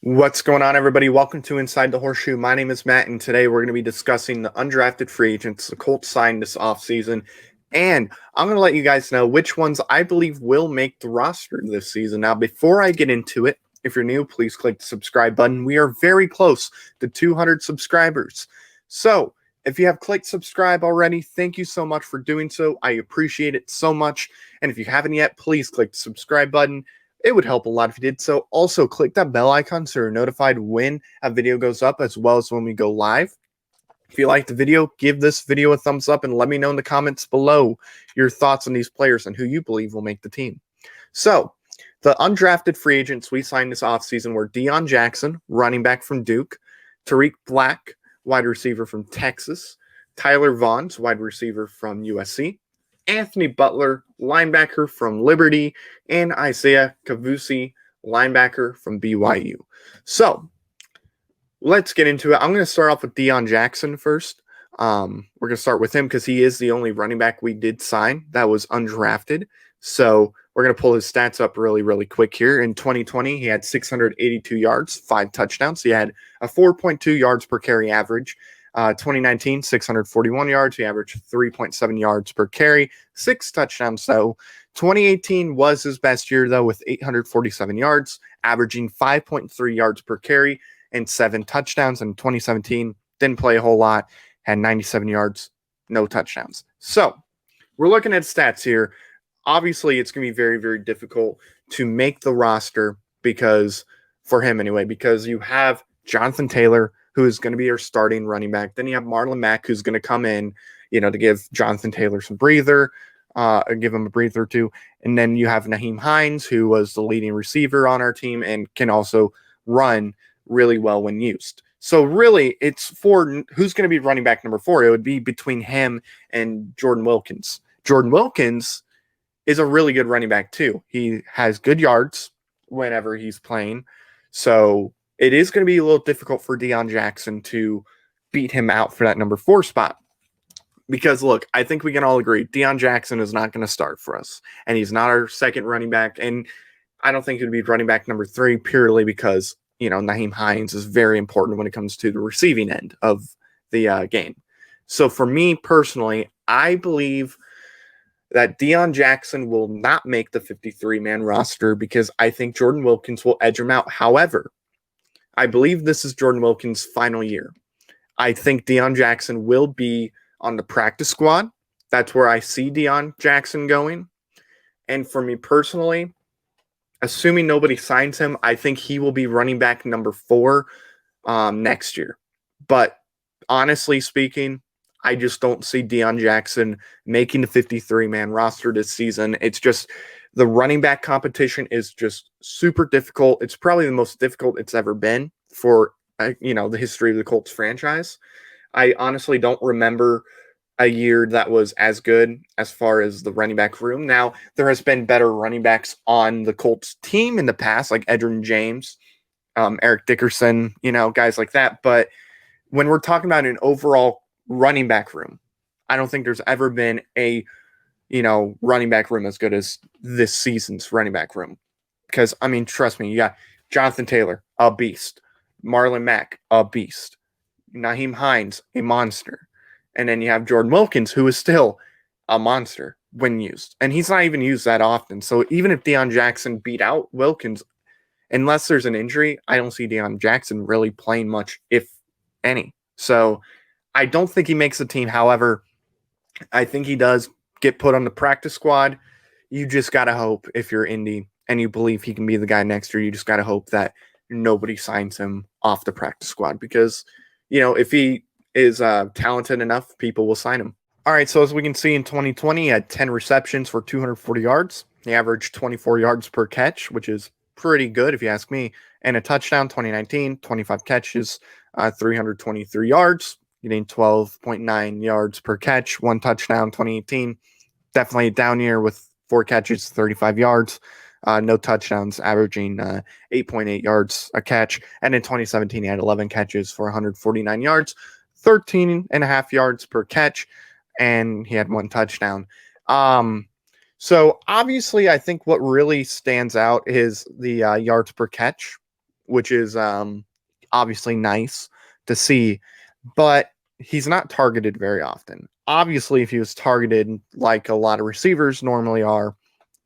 What's going on, everybody? Welcome to Inside the Horseshoe. My name is Matt, and today we're going to be discussing the undrafted free agents the Colts signed this offseason. And I'm going to let you guys know which ones I believe will make the roster this season. Now, before I get into it, if you're new, please click the subscribe button. We are very close to 200 subscribers. So, if you have clicked subscribe already, thank you so much for doing so. I appreciate it so much. And if you haven't yet, please click the subscribe button. It would help a lot if you did so. Also, click that bell icon so you're notified when a video goes up as well as when we go live. If you liked the video, give this video a thumbs up and let me know in the comments below your thoughts on these players and who you believe will make the team. So, the undrafted free agents we signed this offseason were Dion Jackson, running back from Duke, Tariq Black, wide receiver from Texas, Tyler Vaughns, wide receiver from USC, Anthony Butler, linebacker from Liberty, and Isaiah Cafusi, linebacker from BYU. So, let's get into it. I'm going to start off with Dion Jackson first. We're going to start with him because he is the only running back we did sign that was undrafted. So, we're going to pull his stats up really quick here. In 2020, he had 682 yards, 5 touchdowns. He had a 4.2 yards per carry average. 2019, 641 yards. He averaged 3.7 yards per carry, 6 touchdowns, though. 2018 was his best year, though, with 847 yards, averaging 5.3 yards per carry and 7 touchdowns. In 2017, didn't play a whole lot, had 97 yards, no touchdowns. So, we're looking at stats here. Obviously, it's going to be very difficult to make the roster because, for him anyway, because you have Jonathan Taylor, who is going to be your starting running back. Then you have Marlon Mack, who's going to come in, to give Jonathan Taylor some breather, give him a breather or two. And then you have Nyheim Hines, who was the leading receiver on our team and can also run really well when used. So really, it's for who's going to be running back number 4. It would be between him and Jordan Wilkins. Jordan Wilkins is a really good running back too. He has good yards whenever he's playing. So it is going to be a little difficult for Deion Jackson to beat him out for that number 4 spot. Because, look, I think we can all agree Deion Jackson is not going to start for us. And he's not our second running back. And I don't think it would be running back number 3 purely because, Nyheim Hines is very important when it comes to the receiving end of the game. So for me personally, I believe that Deion Jackson will not make the 53-man roster because I think Jordan Wilkins will edge him out. However, I believe this is Jordan Wilkins' final year. I think Deion Jackson will be on the practice squad. That's where I see Deion Jackson going. And for me personally, assuming nobody signs him, I think he will be running back number 4 next year. But honestly speaking, I just don't see Deion Jackson making the 53-man roster this season. It's just the running back competition is just super difficult. It's probably the most difficult it's ever been for, the history of the Colts franchise. I honestly don't remember a year that was as good as far as the running back room. Now, there has been better running backs on the Colts team in the past, like Edgerrin James, Eric Dickerson, guys like that. But when we're talking about an overall running back room, I don't think there's ever been a running back room as good as this season's running back room. Because, trust me, you got Jonathan Taylor, a beast. Marlon Mack, a beast. Nyheim Hines, a monster. And then you have Jordan Wilkins, who is still a monster when used. And he's not even used that often. So even if Deion Jackson beat out Wilkins, unless there's an injury, I don't see Deion Jackson really playing much, if any. So I don't think he makes the team. However, I think he does get put on the practice squad. You just got to hope, if you're Indy and you believe he can be the guy next year, you just got to hope that nobody signs him off the practice squad because, if he is talented enough, people will sign him. All right, so as we can see in 2020, he had 10 receptions for 240 yards. He averaged 24 yards per catch, which is pretty good if you ask me, and a touchdown. 2019, 25 catches, 323 yards, getting 12.9 yards per catch, 1 touchdown. 2018, definitely a down year with 4 catches, 35 yards, no touchdowns, averaging 8.8 yards a catch. And in 2017, he had 11 catches for 149 yards, 13.5 yards per catch, and he had 1 touchdown. So obviously, I think what really stands out is the yards per catch. which is obviously nice to see, but he's not targeted very often. Obviously, if he was targeted like a lot of receivers normally are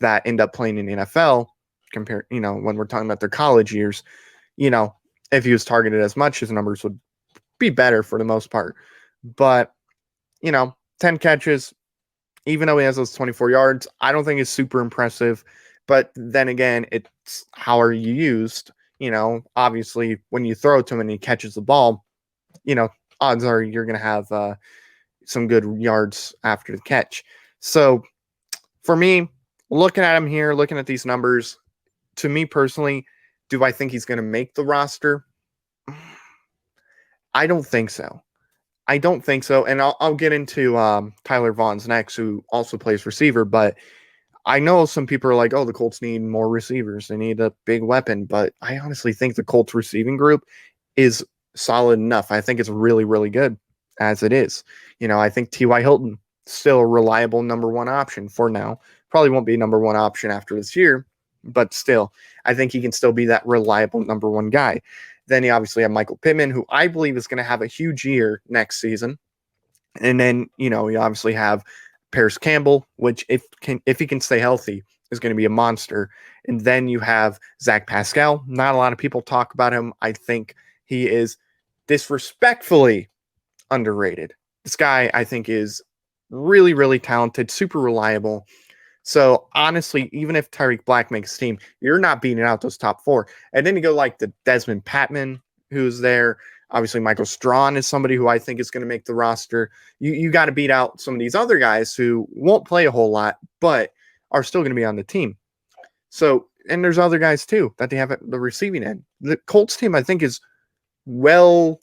that end up playing in the NFL, compared, when we're talking about their college years, if he was targeted as much, his numbers would be better for the most part. But, 10 catches, even though he has those 24 yards, I don't think it's super impressive. But then again, it's how are you used? Obviously, when you throw to him and he catches the ball, odds are you're going to have some good yards after the catch. So for me, looking at him here, looking at these numbers, to me personally, do I think he's going to make the roster? I don't think so. I don't think so. And I'll get into Tyler Vaughn's next, who also plays receiver. But I know some people are like, oh, the Colts need more receivers. They need a big weapon. But I honestly think the Colts receiving group is solid enough. I think it's really, really good as it is. I think T.Y. Hilton, still a reliable number one option for now. Probably won't be a number one option after this year. But still, I think he can still be that reliable number one guy. Then you obviously have Michael Pittman, who I believe is going to have a huge year next season. And then, you obviously have Paris Campbell, which if he can stay healthy, is going to be a monster. And then you have Zach Pascal. Not a lot of people talk about him. I think he is disrespectfully underrated. This guy, I think, is really, really talented, super reliable. So honestly, even if Tyreek Black makes a team, you're not beating out those top four. And then you go like the Desmond Patman, who's there. Obviously, Michael Strawn is somebody who I think is going to make the roster. You got to beat out some of these other guys who won't play a whole lot, but are still going to be on the team. So, and there's other guys too that they have at the receiving end. The Colts team, I think, is well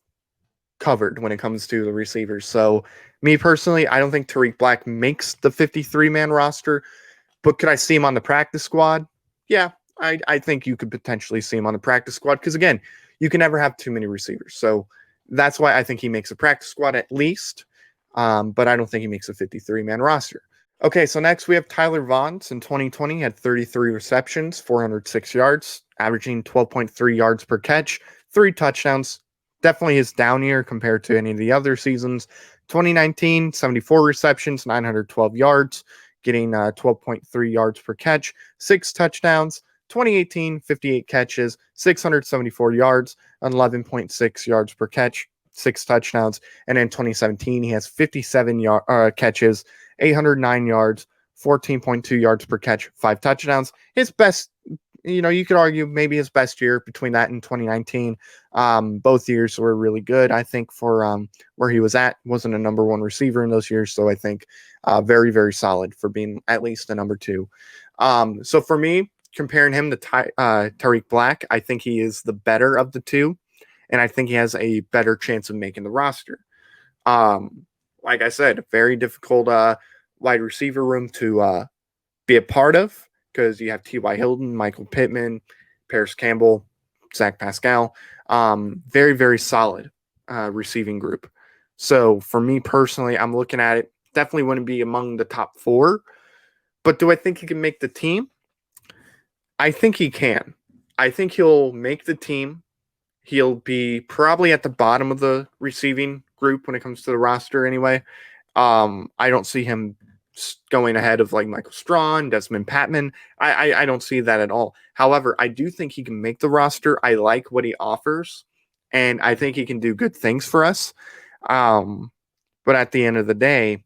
covered when it comes to the receivers. So, me personally, I don't think Tyreek Black makes the 53-man roster. But could I see him on the practice squad? Yeah, I think you could potentially see him on the practice squad because, again, you can never have too many receivers. So that's why I think he makes a practice squad at least, but I don't think he makes a 53-man roster. Okay, so next we have Tyler Vaughn. In 2020, had 33 receptions, 406 yards, averaging 12.3 yards per catch, 3 touchdowns. Definitely his down year compared to any of the other seasons. 2019, 74 receptions, 912 yards, getting 12.3 yards per catch, 6 touchdowns. 2018, 58 catches, 674 yards, 11.6 yards per catch, 6 touchdowns. And in 2017, he has 57 catches, 809 yards, 14.2 yards per catch, 5 touchdowns. His best, you could argue maybe his best year between that and 2019. Both years were really good. I think for where he was at, wasn't a number one receiver in those years. So I think very, very solid for being at least a number 2. So for me, comparing him to Tyreek Black, I think he is the better of the two, and I think he has a better chance of making the roster. Like I said, very difficult wide receiver room to be a part of because you have T.Y. Hilton, Michael Pittman, Paris Campbell, Zach Pascal. Very, very solid receiving group. So for me personally, I'm looking at it. Definitely wouldn't be among the top 4. But do I think he can make the team? I think he can. I think he'll make the team. He'll be probably at the bottom of the receiving group when it comes to the roster anyway. I don't see him going ahead of like Michael Strawn, Desmond Patman. I don't see that at all. However, I do think he can make the roster. I like what he offers, and I think he can do good things for us. But at the end of the day,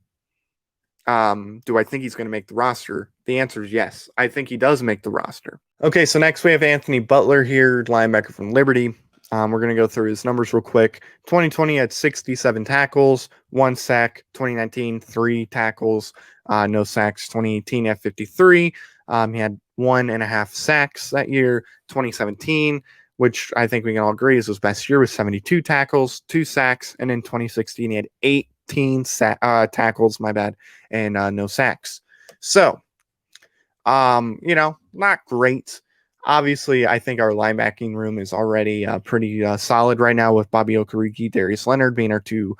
do I think he's going to make the roster? The answer is yes. I think he does make the roster. Okay, so next we have Anthony Butler here, linebacker from Liberty. We're going to go through his numbers real quick. 2020 had 67 tackles, 1 sack. 2019, 3 tackles, no sacks. 2018 had 53. He had 1.5 sacks that year. 2017, which I think we can all agree is his best year, was 72 tackles, 2 sacks. And in 2016, he had 18 tackles, and no sacks. So, not great. Obviously, I think our linebacking room is already pretty solid right now with Bobby Okereke, Darius Leonard being our 2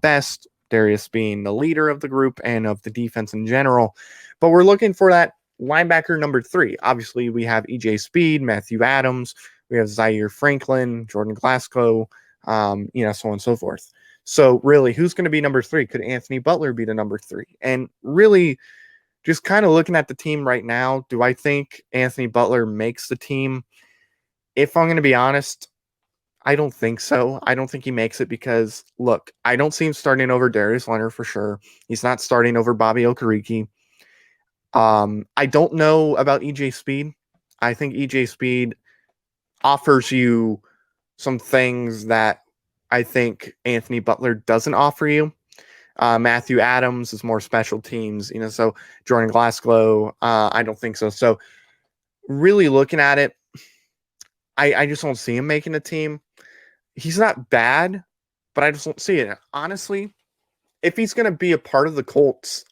best, Darius being the leader of the group and of the defense in general. But we're looking for that linebacker number 3. Obviously, we have EJ Speed, Matthew Adams, We have Zaire Franklin, Jordan Glasgow, so on and so forth. So really, who's going to be number 3? Could Anthony Butler be the number 3? And really, just kind of looking at the team right now, do I think Anthony Butler makes the team? If I'm going to be honest, I don't think so. I don't think he makes it because, look, I don't see him starting over Darius Leonard for sure. He's not starting over Bobby Okereke. I don't know about EJ Speed. I think EJ Speed offers you some things that I think Anthony Butler doesn't offer you. Matthew Adams is more special teams, so Jordan Glasgow, I don't think so. So really looking at it, I just don't see him making a team. He's not bad, but I just don't see it. Honestly, if he's going to be a part of the Colts,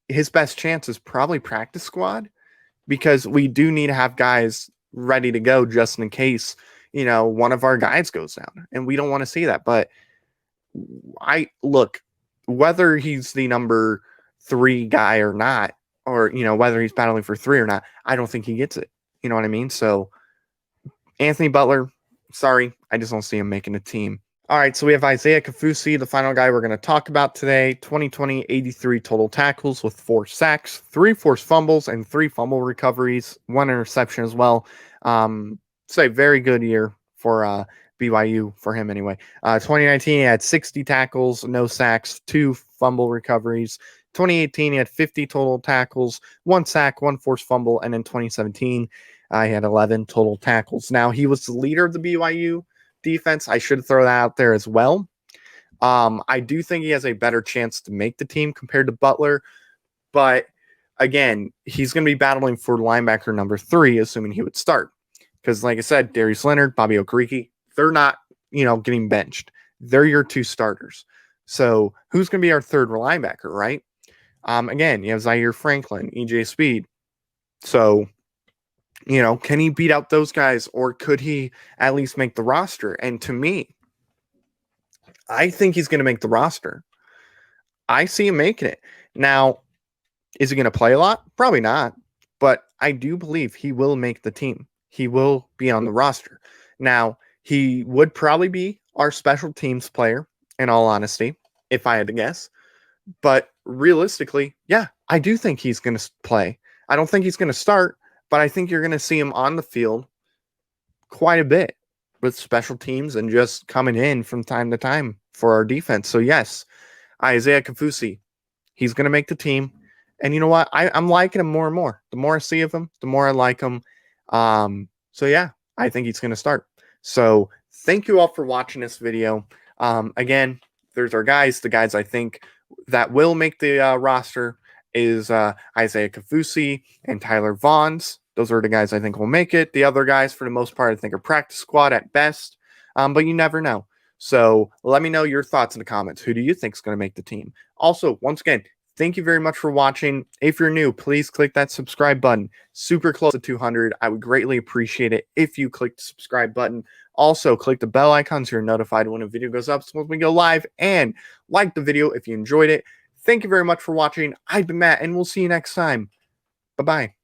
his best chance is probably practice squad, because we do need to have guys ready to go just in case, one of our guys goes down, and we don't want to see that. But whether he's the number 3 guy or not, or, whether he's battling for 3 or not, I don't think he gets it. You know what I mean? So Anthony Butler, sorry, I just don't see him making a team. All right, so we have Isaiah Cafusi, the final guy we're going to talk about today. 2020, 83 total tackles with 4 sacks, 3 forced fumbles, and 3 fumble recoveries, 1 interception as well. It's a very good year for BYU, for him anyway. 2019, he had 60 tackles, no sacks, 2 fumble recoveries. 2018, he had 50 total tackles, 1 sack, 1 forced fumble, and in 2017, he had 11 total tackles. Now, he was the leader of the BYU defense. I should throw that out there as well. I do think he has a better chance to make the team compared to Butler, but again, he's going to be battling for linebacker number 3, assuming he would start. Because, like I said, Darius Leonard, Bobby Okereke, they're not, getting benched. They're your 2 starters. So who's going to be our 3rd linebacker, right? Again, you have Zaire Franklin, EJ Speed. So, can he beat out those guys, or could he at least make the roster? And to me, I think he's going to make the roster. I see him making it. Now, is he going to play a lot? Probably not. But I do believe he will make the team. He will be on the roster. Now, he would probably be our special teams player, in all honesty, if I had to guess. But realistically, yeah, I do think he's going to play. I don't think he's going to start, but I think you're going to see him on the field quite a bit with special teams and just coming in from time to time for our defense. So yes, Isaiah Cafusi, he's going to make the team. And you know what? I'm liking him more and more. The more I see of him, the more I like him. So yeah, I think he's going to start. So thank you all for watching this video. Again, there's our guys. The guys I think that will make the roster is Isaiah Cafusi and Tyler Vaughns. Those are the guys I think will make it. The other guys, for the most part, I think are practice squad at best. But you never know. So let me know your thoughts in the comments. Who do you think is going to make the team? Also, once again, thank you very much for watching. If you're new, please click that subscribe button. Super close to 200. I would greatly appreciate it if you click the subscribe button. Also, click the bell icon so you're notified when a video goes up, so when we go live, and like the video if you enjoyed it. Thank you very much for watching. I've been Matt, and we'll see you next time. Bye-bye.